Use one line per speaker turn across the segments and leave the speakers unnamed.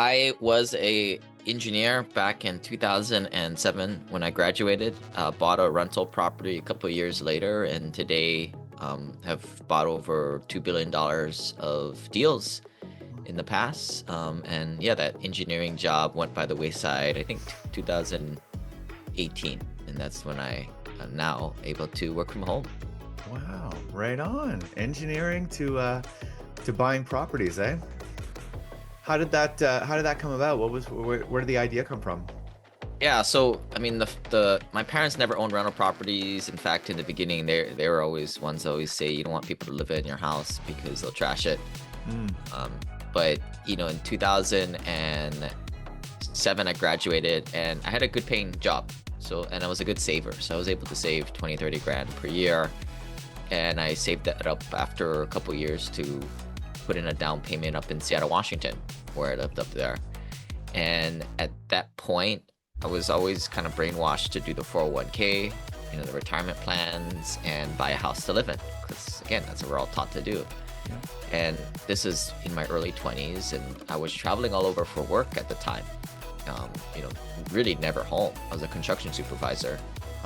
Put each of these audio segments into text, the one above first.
I was a engineer back in 2007 when I graduated. Bought a rental property a couple of years later, and today have bought over $2 billion of deals in the past. And yeah, that engineering job went by the wayside, I think 2018, and that's when I am now able to work from home.
Wow, right on. Engineering to buying properties, eh? How did that come about? Where did the idea come from?
Yeah, so I mean, the my parents never owned rental properties. In fact, in the beginning, they were always ones that always say you don't want people to live in your house because they'll trash it.
Mm,
Um, but in 2007, I graduated and I had a good paying job. So, and I was a good saver. So I was able to save 20, 30 grand per year. And I saved that up after a couple years to put in a down payment up in Seattle, Washington, where I lived up there. And at that point, I was always kind of brainwashed to do the 401k, the retirement plans, and buy a house to live in. Because again, that's what we're all taught to do.
yeah.
And this is in my early 20s, and I was traveling all over for work at the time. Um, you know, really never home. I was a construction supervisor.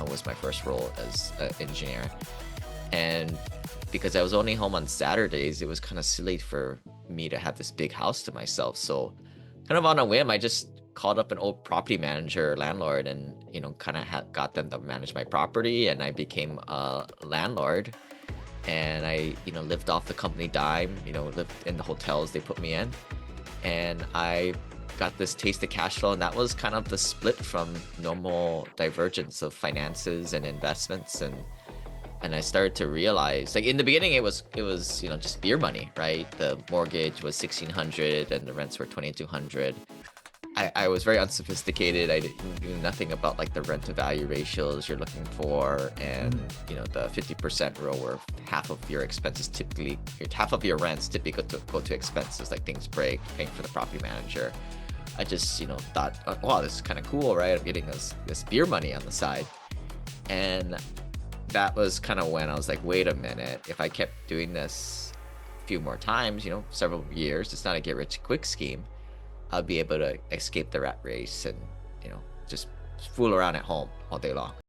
Was my first role as an engineer. And because I was only home on Saturdays, it was kind of silly for me to have this big house to myself. So kind of on a whim, I just called up an old property manager, landlord, and kind of got them to manage my property, and I became a landlord. And I lived off the company dime, lived in the hotels they put me in, and I got this taste of cash flow, and that was kind of the split from normal divergence of finances and investments. And I started to realize, like, in the beginning, it was just beer money, right? The mortgage was 1,600 and the rents were 2,200. I was very unsophisticated. I didn't knew nothing about like the rent to value ratios you're looking for, and
Mm,
the 50% rule where half of your expenses typically, half of your rents typically go to expenses like things break, paying for the property manager. I just thought, oh, wow, this is kind of cool, right? I'm getting this beer money on the side. And that was kind of when I was like, wait a minute, if I kept doing this a few more times, several years, it's not a get rich quick scheme. I'll be able to escape the rat race and, just fool around at home all day long.